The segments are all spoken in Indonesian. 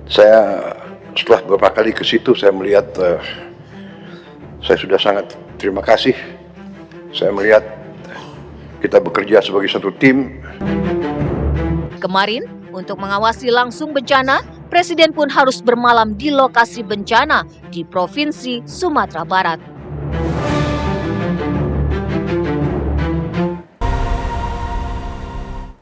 Saya setelah beberapa kali ke situ saya melihat, saya sudah sangat terima kasih. Saya melihat kita bekerja sebagai satu tim. Kemarin, untuk mengawasi langsung bencana, Presiden pun harus bermalam di lokasi bencana di Provinsi Sumatera Barat.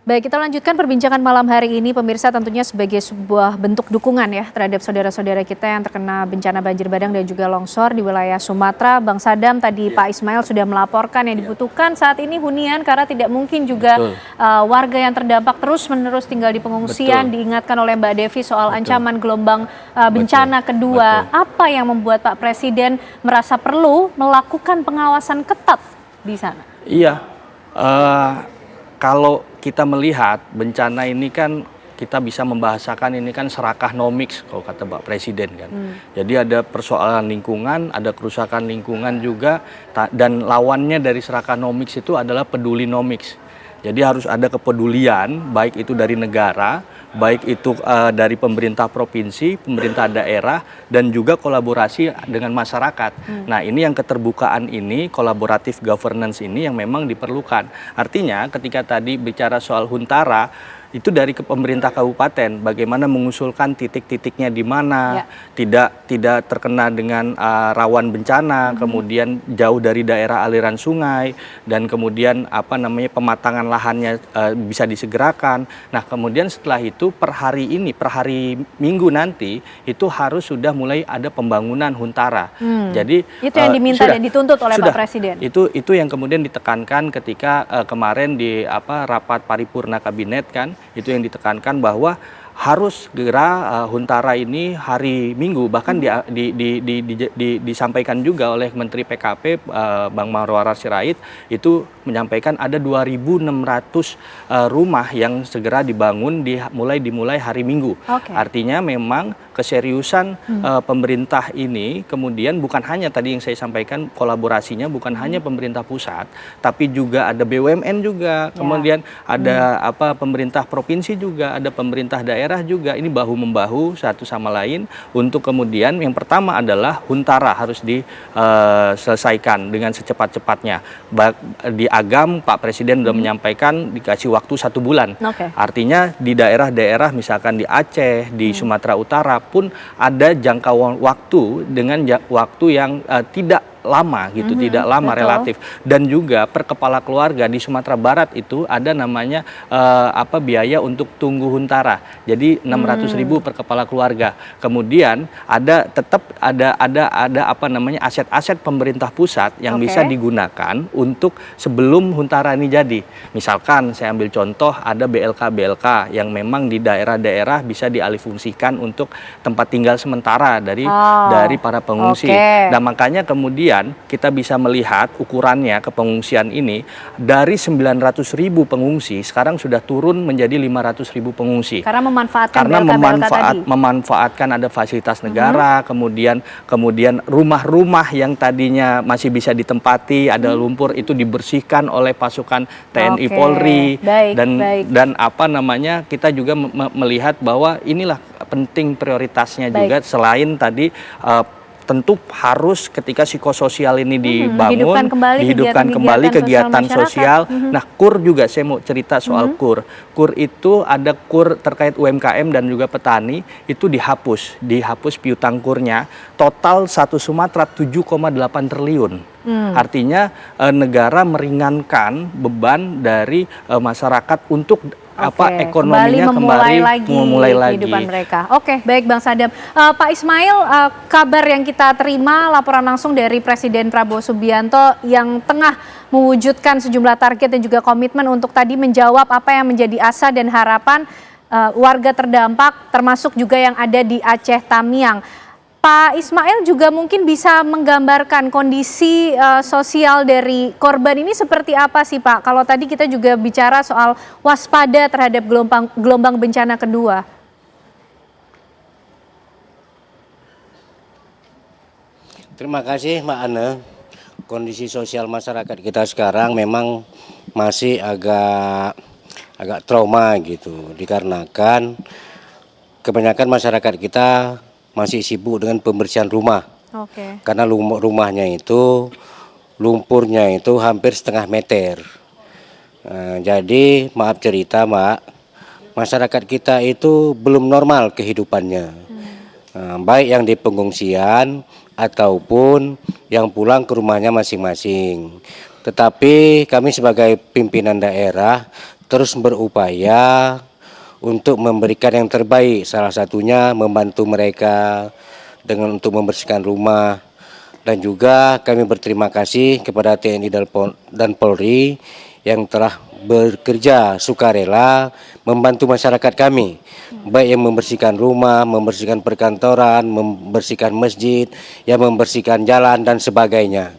Baik, kita lanjutkan perbincangan malam hari ini, pemirsa, tentunya sebagai sebuah bentuk dukungan ya terhadap saudara-saudara kita yang terkena bencana banjir bandang dan juga longsor di wilayah Sumatera. Bang Sadam, tadi Pak Ismail sudah melaporkan yang dibutuhkan saat ini hunian karena tidak mungkin juga warga yang terdampak terus-menerus tinggal di pengungsian. Diingatkan oleh Mbak Devi soal ancaman gelombang bencana kedua. Apa yang membuat Pak Presiden merasa perlu melakukan pengawasan ketat di sana? Iya, kalau kita melihat bencana ini kan kita bisa membahasakan ini kan serakah nomiks kalau kata Pak Presiden kan. Jadi ada persoalan lingkungan, ada kerusakan lingkungan juga, dan lawannya dari serakah nomiks itu adalah peduli nomiks. Jadi harus ada kepedulian, baik itu dari negara, baik itu dari pemerintah provinsi, pemerintah daerah, dan juga kolaborasi dengan masyarakat. Nah, ini yang keterbukaan ini, kolaboratif governance ini yang memang diperlukan. Artinya ketika tadi bicara soal Huntara, itu dari pemerintah kabupaten, bagaimana mengusulkan titik-titiknya di mana, tidak terkena dengan rawan bencana, kemudian jauh dari daerah aliran sungai, dan kemudian pematangan lahannya bisa disegerakan. Nah, kemudian setelah itu per hari Minggu nanti itu harus sudah mulai ada pembangunan Huntara. Jadi itu yang diminta dan dituntut oleh Pak Presiden. Itu yang kemudian ditekankan ketika kemarin di rapat paripurna kabinet kan. Itu yang ditekankan bahwa harus segera Huntara ini hari Minggu, bahkan disampaikan juga oleh Menteri PKP Bang Marwara Sirait itu menyampaikan ada 2.600 rumah yang segera dibangun dimulai hari Minggu. Artinya memang keseriusan pemerintah ini kemudian bukan hanya tadi yang saya sampaikan kolaborasinya bukan hanya pemerintah pusat, tapi juga ada BUMN juga, kemudian ada pemerintah provinsi juga, ada pemerintah daerah juga, ini bahu-membahu satu sama lain untuk kemudian yang pertama adalah Huntara harus diselesaikan dengan secepat-cepatnya. Di Agam Pak Presiden sudah menyampaikan dikasih waktu 1 bulan. Artinya di daerah-daerah misalkan di Aceh, di Sumatera Utara pun ada jangka waktu dengan waktu yang tidak lama gitu, tidak lama relatif. Dan juga per kepala keluarga di Sumatera Barat itu ada namanya biaya untuk tunggu Huntara. Jadi 600.000 per kepala keluarga. Kemudian tetap ada aset-aset pemerintah pusat yang bisa digunakan untuk sebelum Huntara ini jadi. Misalkan saya ambil contoh ada BLK yang memang di daerah-daerah bisa dialihfungsikan untuk tempat tinggal sementara dari para pengungsi. Nah, makanya kemudian kita bisa melihat ukurannya ke pengungsian ini dari 900.000 pengungsi sekarang sudah turun menjadi 500.000 pengungsi. Karena memanfaatkan ada fasilitas negara, kemudian rumah-rumah yang tadinya masih bisa ditempati, ada lumpur itu dibersihkan oleh pasukan TNI Polri dan kita juga melihat bahwa inilah penting prioritasnya juga selain tadi tentu harus ketika psikososial ini dibangun, dihidupkan kembali kegiatan sosial. Nah, KUR juga saya mau cerita soal KUR. KUR itu ada KUR terkait UMKM dan juga petani itu dihapus piutang KUR-nya. Total satu Sumatera 7,8 triliun. Artinya negara meringankan beban dari masyarakat untuk ekonominya kembali memulai lagi kehidupan mereka. Baik Bang Sadam. Pak Ismail, kabar yang kita terima laporan langsung dari Presiden Prabowo Subianto yang tengah mewujudkan sejumlah target dan juga komitmen untuk tadi menjawab apa yang menjadi asa dan harapan warga terdampak termasuk juga yang ada di Aceh Tamiang. Pak Ismail juga mungkin bisa menggambarkan kondisi sosial dari korban ini seperti apa sih Pak? Kalau tadi kita juga bicara soal waspada terhadap gelombang bencana kedua. Terima kasih Mbak Ana. Kondisi sosial masyarakat kita sekarang memang masih agak trauma gitu, dikarenakan kebanyakan masyarakat kita masih sibuk dengan pembersihan rumah. Oke. Karena rumahnya itu lumpurnya itu hampir setengah meter. Jadi maaf cerita Mbak, masyarakat kita itu belum normal kehidupannya. Baik yang di pengungsian ataupun yang pulang ke rumahnya masing-masing. Tetapi kami sebagai pimpinan daerah terus berupaya untuk memberikan yang terbaik. Salah satunya membantu mereka dengan untuk membersihkan rumah. Dan juga kami berterima kasih kepada TNI dan Polri yang telah bekerja sukarela membantu masyarakat kami, baik yang membersihkan rumah, membersihkan perkantoran, membersihkan masjid, yang membersihkan jalan dan sebagainya.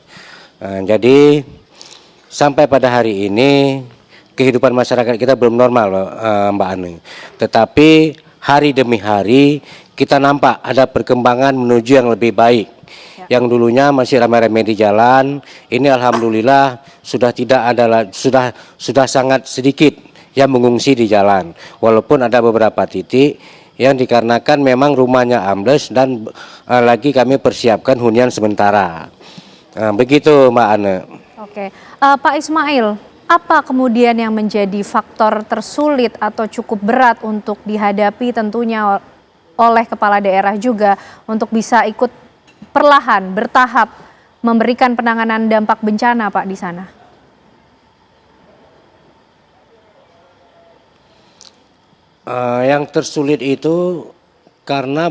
Jadi sampai pada hari ini kehidupan masyarakat kita belum normal, Mbak Ane. Tetapi hari demi hari kita nampak ada perkembangan menuju yang lebih baik. Yang dulunya masih ramai-ramai di jalan, ini alhamdulillah sudah tidak ada, sudah sangat sedikit yang mengungsi di jalan. Walaupun ada beberapa titik yang dikarenakan memang rumahnya ambles dan lagi kami persiapkan hunian sementara. Begitu Mbak Ane. Oke, Pak Ismail, apa kemudian yang menjadi faktor tersulit atau cukup berat untuk dihadapi tentunya oleh kepala daerah juga untuk bisa ikut perlahan, bertahap memberikan penanganan dampak bencana Pak di sana? Yang tersulit itu karena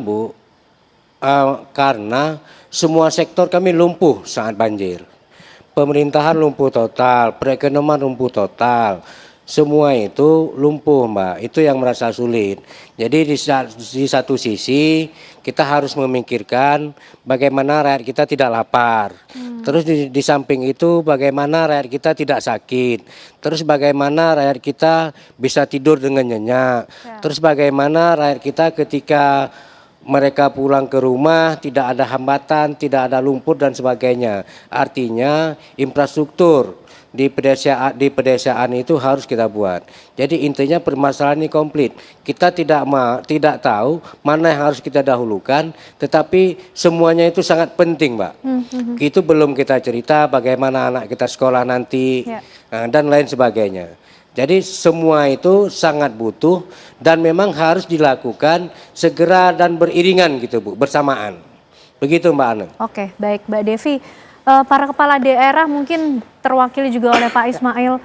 karena semua sektor kami lumpuh saat banjir. Pemerintahan lumpuh total, perekonomian lumpuh total. Semua itu lumpuh Mbak, itu yang merasa sulit. Jadi di satu sisi kita harus memikirkan bagaimana rakyat kita tidak lapar. Terus di samping itu bagaimana rakyat kita tidak sakit. Terus bagaimana rakyat kita bisa tidur dengan nyenyak. Terus bagaimana rakyat kita ketika mereka pulang ke rumah tidak ada hambatan, tidak ada lumpur dan sebagainya. Artinya infrastruktur di pedesaan itu harus kita buat. Jadi intinya permasalahan ini komplit. Kita tidak tahu mana yang harus kita dahulukan, tetapi semuanya itu sangat penting, Mbak. Itu belum kita cerita bagaimana anak kita sekolah nanti dan lain sebagainya. Jadi semua itu sangat butuh dan memang harus dilakukan segera dan beriringan gitu Bu, bersamaan. Begitu Mbak Ane. Oke, baik Mbak Devi. Para kepala daerah mungkin terwakili juga oleh Pak Ismail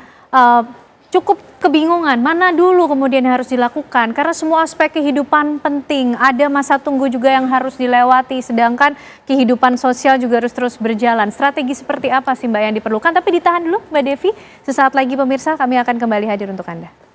cukup kebingungan mana dulu kemudian harus dilakukan karena semua aspek kehidupan penting, ada masa tunggu juga yang harus dilewati sedangkan kehidupan sosial juga harus terus berjalan. Strategi seperti apa sih Mbak yang diperlukan? Tapi ditahan dulu Mbak Devi, sesaat lagi pemirsa kami akan kembali hadir untuk Anda.